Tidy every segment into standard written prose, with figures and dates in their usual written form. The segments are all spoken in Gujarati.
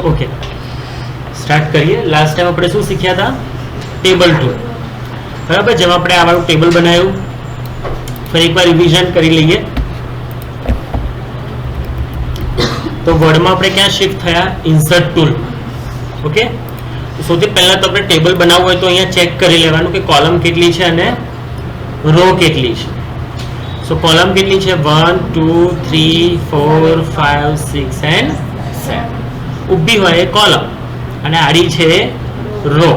ઓકે, સ્ટાર્ટ કરીએ. લાસ્ટ ટાઈમ આપણે શું શીખ્યા હતા? Table tool. બરાબર, જેમાં આપણે આ વાળું ટેબલ બનાવ્યું. ફરી એકવાર રિવિઝન કરી લઈએ. તો વર્ડમાં આપણે ક્યાં શિફ્ટ થયા? Insert tool. ઓકે, સૌથી પહેલા તો આપણે ટેબલ બનાવવું હોય તો અહીંયા ચેક કરી લેવાનું કે કોલમ કેટલી છે અને રો કેટલી છે. સો કોલમ કેટલી છે? 1 2 3 4 5 6 એન્ડ 7. ઊભી હોય એ કોલમ અને આડી છે રો.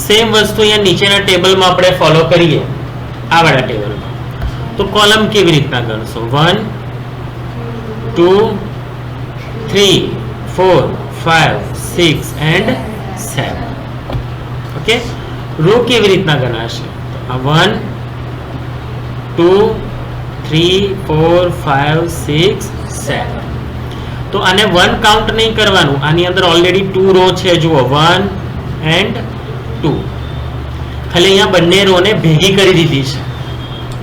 સેમ વસ્તુ અહીંયા નીચેના ટેબલમાં આપણે ફોલો કરીએ. આ વાળા ટેબલમાં તો કોલમ કેવી રીતના કરશો? 1 2 3 4 5 6 એન્ડ 7. ઓકે, રો કેવી રીતના ગણાશે? 1 2 3 4 5 6 7. તો આને 1 કાઉન્ટ નહીં કરવાનું. આની અંદર ઓલરેડી 2 રો છે. જુઓ 1 એન્ડ 2. ખાલી અહીંયા બંને રો ને ભેગી કરી દીધી છે.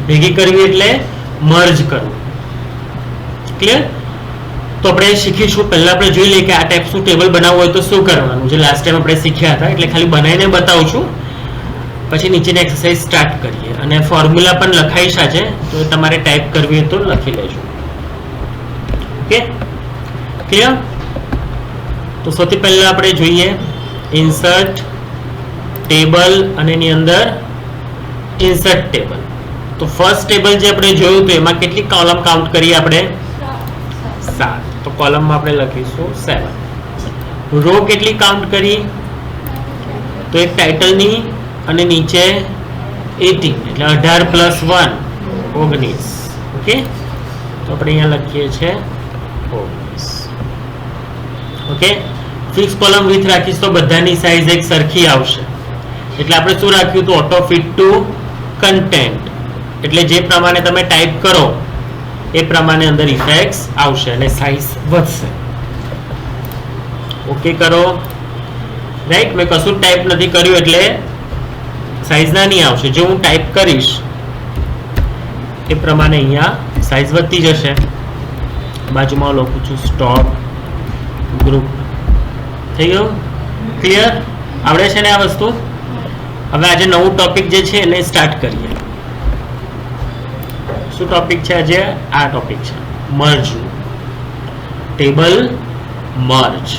ભેગી કરવી એટલે મર્જ કરવું. ક્લિયર? તો આપણે શીખીશું. પહેલા આપણે જોઈ લઈએ કે આ ટાઈપનું ટેબલ બનાવવું હોય તો શું કરવાનું, જે લાસ્ટ ટાઈમ આપણે શીખ્યા હતા. એટલે ખાલી બનાવીને બતાવું છું, પછી નીચેની એક્સરસાઇઝ સ્ટાર્ટ કરીએ. અને ફોર્મ્યુલા પણ લખાઈ છે, તો તમારે ટાઈપ કરવી હોય તો લખી લેજો. Okay, clear? તો સૌથી પહેલા આપણે જોઈએ ઇન્સર્ટ ટેબલ અને એની અંદર ઇન્સર્ટ ટેબલ. તો ફર્સ્ટ ટેબલ જે આપણે જોયું તો એમાં કેટલી કોલમ કાઉન્ટ કરી આપણે? 7. તો કોલમમાં આપણે લખીશું 7. રો કેટલી કાઉન્ટ કરી? તો એક ટાઇટલની અને નીચે 18 એટલે 18 પ્લસ 1 19. ઓકે, તો આપણે અહીંયા લખીએ છીએ 19. ઓકે, ફિક્સ કોલમ વિથ રાખીશ તો બધાની સાઈઝ એક સરખી આવશે. એટલે આપણે શું રાખ્યું? તો ઓટો ફિટ ટુ કન્ટેન્ટ. એટલે જે પ્રમાણે તમે ટાઈપ કરો એ પ્રમાણે અંદર ઇફેક્ટ્સ આવશે અને સાઈઝ વધશે. ઓકે કરો. રાઈટ, મેં કશું ટાઈપ નથી કર્યું એટલે સાઈઝ નાની આવશે. જો હું ટાઈપ કરીશ એ પ્રમાણે અહીંયા સાઈઝ વધતી જશે. બાજુમાં લખું છું સ્ટોપ ગ્રુપ. થઈ ગયું? ક્લિયર? આવડે છે ને આ વસ્તુ? હવે આજે નવું ટોપિક જે છે એને સ્ટાર્ટ કરીએ. શું ટોપિક છે આજે? આ ટોપિક છે મર્જ. ટેબલ મર્જ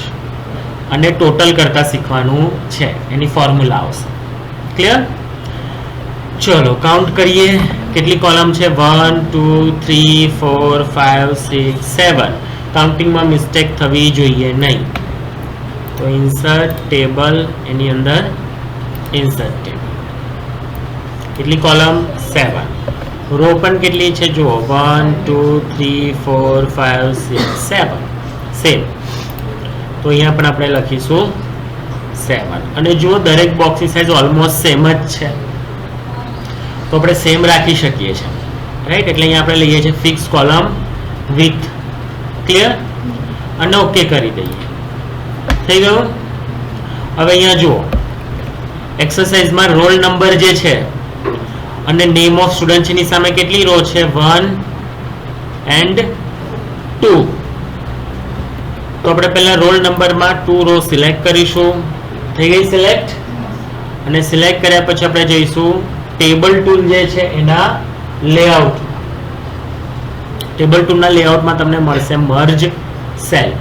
અને ટોટલ કરતા શીખવાનું છે. એની ફોર્મ્યુલા આવશે. ક્લિયર? ચલો કાઉન્ટ કરીએ. કેટલી કોલમ છે? 1 2 3 4 5 6 7. કાઉન્ટિંગમાં મિસ્ટેક થવી જોઈએ નહીં. તો ઇન્સર્ટ ટેબલ, એની અંદર ઇન્સર્ટ ટેબલ. કેટલી કોલમ? 7. રો પણ કેટલી છે? જુઓ 1 2 3 4 5 6 7. સેમ. તો અહીંયા પણ આપણે લખીશું 7. અને જુઓ દરેક બોક્સની સાઈઝ ઓલમોસ્ટ સેમ જ છે, તો આપણે સેમ રાખી શકીએ છીએ. રાઈટ, એટલે અહીંયા આપણે લઈએ છીએ ફિક્સ કોલમ વિથ. ક્લિયર? અને ઓકે કરી દઈએ. થઈ ગયું? હવે અહીંયા જુઓ એક્સરસાઇઝમાં રોલ નંબર જે છે અને નેમ ઓફ સ્ટુડન્ટ છે, એની સામે કેટલી રો છે? 1 એન્ડ 2. તો આપણે પહેલા રોલ નંબરમાં 2 રો સિલેક્ટ કરીશું. થઈ ગઈ સિલેક્ટ? અને સિલેક્ટ કર્યા પછી આપણે જઈશું ટેબલ ટૂલ જે છે એના લેઆઉટ. ટેબલ ટૂલના લેઆઉટમાં તમને મળશે મર્જ સેલ.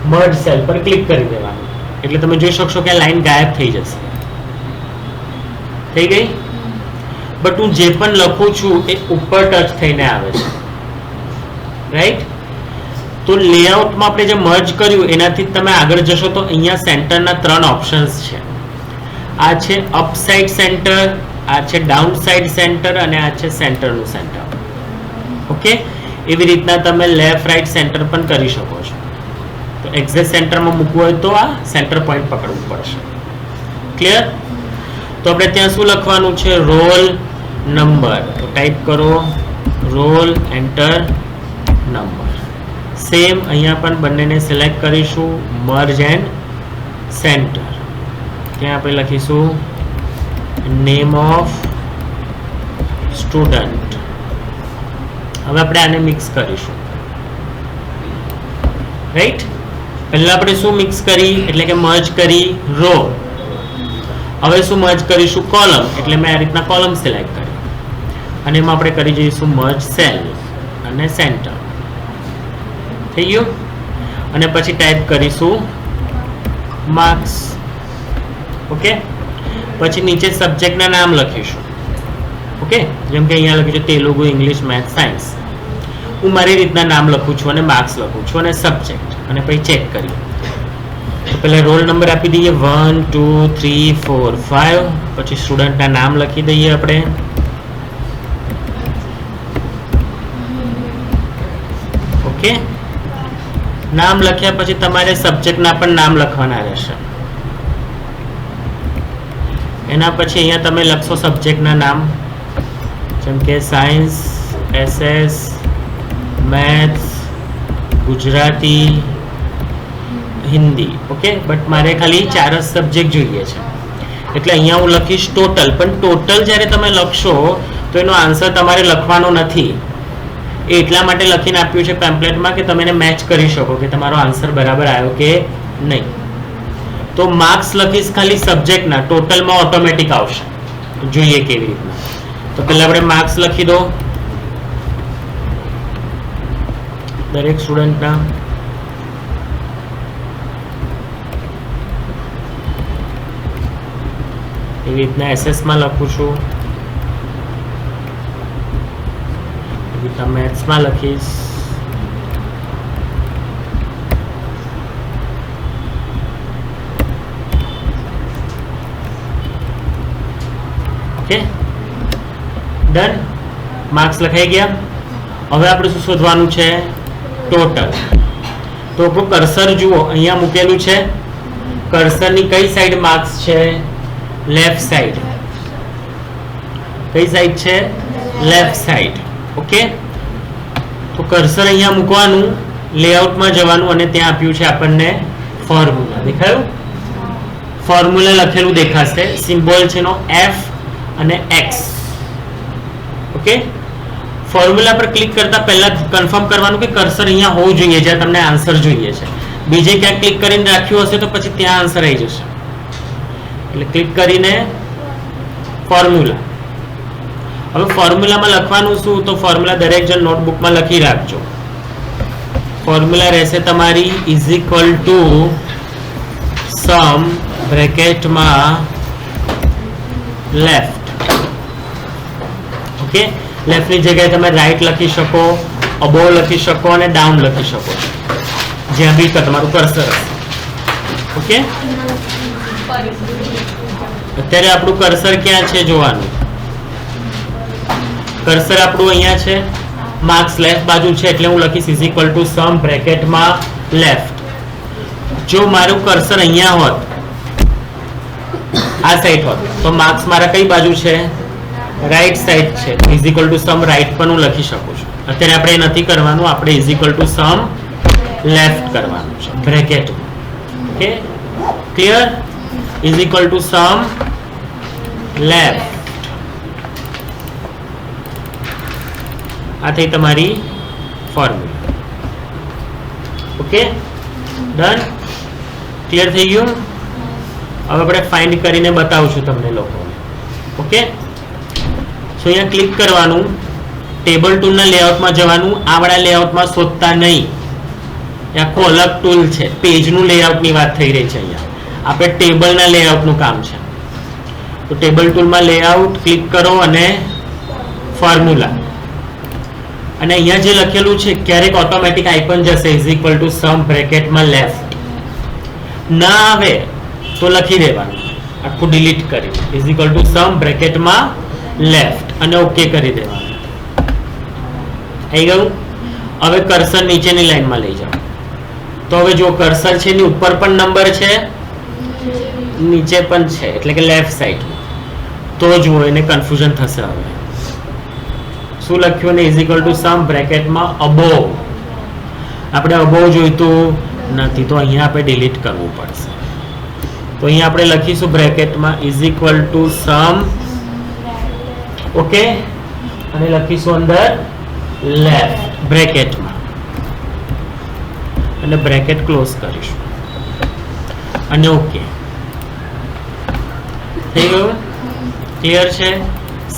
મર્જ સેલ પર ક્લિક કરી દેવાનું એટલે તમે જોઈ શકશો કે લાઈન ગાયબ થઈ જશે. થઈ ગઈ? બટ હું જે પણ લખું છું એ ઉપર ટચ થઈને આવે છે. રાઈટ? તો લેઆઉટમાં આપણે જે મર્જ કર્યું એનાથી તમે આગળ જશો તો અહીંયા સેન્ટરના 3 ઓપ્શન્સ છે. આ છે અપ સાઇડ સેન્ટર, આ છે ડાઉન સાઇડ સેન્ટર અને આ છે સેન્ટરનું સેન્ટર. ઓકે, એવી રીતના તમે લેફ્ટ રાઈટ સેન્ટર પણ કરી શકો છો. તો એક્ઝેક્ટ સેન્ટરમાં મૂકવું હોય તો આ સેન્ટર પોઈન્ટ પકડવું પડશે. ક્લિયર? તો આપણે ત્યાં શું લખવાનું છે? Roll number. તો ટાઈપ કરો રોલ, એન્ટર, નંબર. સેમ અહીંયા પણ બંનેને સિલેક્ટ કરીશું, મર્જ એન્ડ સેન્ટર. ત્યાં આપણે લખીશું નેમ ઓફ સ્ટુડન્ટ. હવે આપણે આને મિક્સ કરીશું. રાઈટ? પહેલા આપણે શું મિક્સ કરી એટલે કે મર્જ કરી રો. હવે શું મર્જ કરીશું કોલમ એટલે મેં આ રીતના કોલમ સિલેક્ટ કરી અને એમાં આપણે કરી જઈશું મર્જ સેલ અને સેન્ટર. થઈ ગયું. અને પછી ટાઈપ કરીશું માર્ક્સ. ઓકે. પછી નીચે સબ્જેક્ટના નામ લખીશું. ઓકે. જેમ કે અહીંયા લખ્યું છે તેલુગુ, ઇંગ્લિશ, મેથ્સ, સાયન્સ. હું મારી રીતના નામ લખું છું અને માર્ક્સ લખું છું અને સબ્જેક્ટ અને પછી ચેક કરીએ. તો પહેલા રોલ નંબર આપી દઈએ 1 2 3 4 5. પછી સ્ટુડન્ટના નામ લખી દઈએ આપણે. ઓકે. નામ લખ્યા પછી તમારે સબ્જેક્ટના પણ નામ લખવાના રહેશે. એના પછી અહીંયા તમે લખશો સબ્જેક્ટના નામ, જેમ કે science, SS, maths, Gujarati, Hindi. Okay. But મારે ખાલી 4 જ સબ્જેક્ટ જોઈએ છે એટલે અહીંયા હું લખીશ ટોટલ. પણ ટોટલ જ્યારે તમે લખશો તો એનો આન્સર તમારે લખવાનો નથી. એ એટલા માટે લખીને આપ્યું છે પેમ્પલેટમાં કે તમે એને મેચ કરી શકો કે તમારો આન્સર બરાબર આવ્યો કે નહીં. તો માર્ક્સ લખીશ ખાલી સબ્જેક્ટના, ટોટલમાં ઓટોમેટિક આવશે. જોઈએ કેવી રીતના. તો પહેલા આપણે માર્ક્સ લખી દો દરેક સ્ટુડન્ટના. એવી રીતના એસએસમાં લખું છું, એવી રીતના મેથ્સમાં લખીશ. ઓકે. ડન. માર્ક્સ લખાઈ ગયા. હવે આપણે શું શોધવાનું છે? ટોટલ. તો આપણું કર્સર જુઓ અહીંયા મૂકેલું છે. કર્સરની કઈ સાઈડ માર્ક્સ છે? Left side. કઈ સાઈડ છે? Left side. ઓકે. તો કર્સર અહીંયા મૂકવાનું, લેઆઉટમાં જવાનું અને ત્યાં આપ્યું છે આપણને ફોર્મ્યુલા. દેખાયું? ફોર્મ્યુલા લખેલું દેખાશે. સિમ્બોલ છે એનો F અને X. ઓકે. ફોર્મ્યુલા પર ક્લિક કરતા પહેલા કન્ફર્મ કરવાનું કે કર્સર અહીંયા હોવું જોઈએ જ્યાં તમને આન્સર જોઈએ છે. બીજે ક્યાંક ક્લિક કરીને રાખ્યું હશે તો પછી ત્યાં આન્સર આવી જશે. એટલે ક્લિક કરીને ફોર્મ્યુલા. હવે ફોર્મ્યુલામાં લખવાનું શું? તો ફોર્મ્યુલા દરેક જણ નોટબુકમાં લખી રાખજો. ફોર્મ્યુલા રહેશે તમારી ઇઝ ઇક્વલ ટુ સમ બ્રેકેટમાં લેફ્ટ. ઓકે. લેફ્ટની જગ્યાએ તમે રાઈટ લખી શકો, અબોવ લખી શકો અને ડાઉન લખી શકો, જ્યાં બી તમારું કર્સર હશે. ઓકે. અત્યારે આપણું કર્સર ક્યાં છે જોવાનું. કર્સર આપણું અહીંયા છે. માર્ક્સ લેફ્ટ બાજુ છે એટલે હું લખીશ ઇઝ ઇક્વલ ટુ સમ બ્રેકેટમાં લેફ્ટ. જો મારું કર્સર અહીંયા હોત, આ સાઈડ હોત, તો માર્ક્સ મારા કઈ બાજુ છે? રાઈટ સાઈડ છે. Is equal to sum right પણ હું લખી શકું છું. અત્યારે આપણે એ નથી કરવાનું, આપણે is equal to sum left કરવાનું છે bracket. Okay. Clear? Is equal to sum left. આ થઈ તમારી ફોર્મ્યુલા. ઓકે. ડન. ક્લિયર થઈ ગયું? હવે આપણે ફાઇન્ડ કરીને બતાવશું તમને લોકોને. ઓકે. સો અહીંયા ક્લિક કરવાનું, ટેબલ ટૂલના લેઆઉટમાં જવાનું. આવડા લેઆઉટમાં શોધતા નહીં, આખો અલગ ટૂલ છે. પેજનું લેઆઉટની વાત થઈ રહી છે. અહીંયા આપણે ટેબલના લેઆઉટનું કામ છે. તો ટેબલ ટૂલમાં લેઆઉટ ક્લિક કરો અને ફોર્મ્યુલા. અને અહીંયા જે લખેલું છે ક્યારેક ઓટોમેટિક આઇકન જશે ઇઝ ઇક્વલ ટુ સમ બ્રેકેટમાં લેફ્ટ. ના આવે તો લખી દેવાનું, આખું ડિલીટ કરી ઇઝ ઇક્વલ ટુ સમ બ્રેકેટમાં લેફ્ટ અને ઓકે કરી દેવાનું. આવી ગયું? હવે કર્સર નીચેની લાઈનમાં લઈ જાઓ. તો હવે જો કર્સર છે એની ઉપર પણ નંબર છે, નીચે પણ છે, એટલે કે લેફ્ટ સાઈડ. તો જુઓ એને કન્ફ્યુઝન થશે. હવે શું લખ્યું ને ઇઝ ઇક્વલ ટુ સમ બ્રેકેટમાં અબોવ. આપણે અબોવ જોઈતું નથી તો અહીંયા આપણે ડિલીટ કરવું પડશે. તો અહીંયા આપણે લખીશું બ્રેકેટમાં is equal to sum. Okay. અને લખીશું અંદર લેફ્ટ બ્રેકેટમાં. અને બ્રેકેટ ક્લોઝ કરીશું અને ઓકે થઈ ગયું. ક્લિયર છે.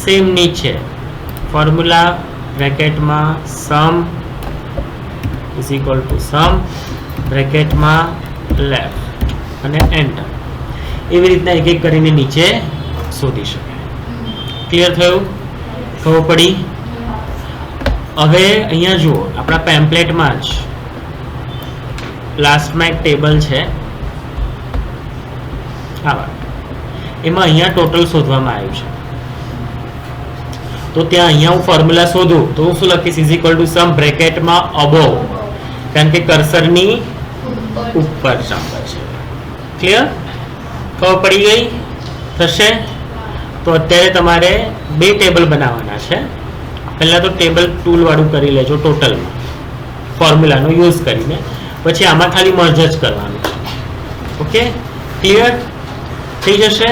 સેમ નીચે ફોર્મ્યુલા બ્રેકેટમાં sum is equal to sum બ્રેકેટમાં લેફ્ટ અને એન્ટર. એવી રીતના એક એક કરીને નીચે શોધી શકાય. ક્લિયર થયું? ખબર પડી? હવે અહીંયા જુઓ, આપણા પેમ્પલેટમાં જ લાસ્ટમાં એક ટેબલ છે એમાં અહીંયા ટોટલ શોધવામાં આવ્યું છે. તો ત્યાં અહીંયા હું ફોર્મ્યુલા શોધું તો હું શું લખીશ? ઇઝ ઇક્વલ ટુ સમ બ્રેકેટમાં અબોવ, કારણ કે કર્સરની ઉપર ચાલે છે. ક્લિયર? ખબર પડી ગઈ? થશે. તો અત્યારે તમારે બે ટેબલ બનાવવાના છે. પહેલા તો ટેબલ ટૂલ વાળું કરી લેજો ટોટલમાં ફોર્મ્યુલાનો યુઝ કરીને, પછી આમાં ખાલી મર્જ જ કરવાનું છે. ઓકે, ક્લિયર થઈ જશે.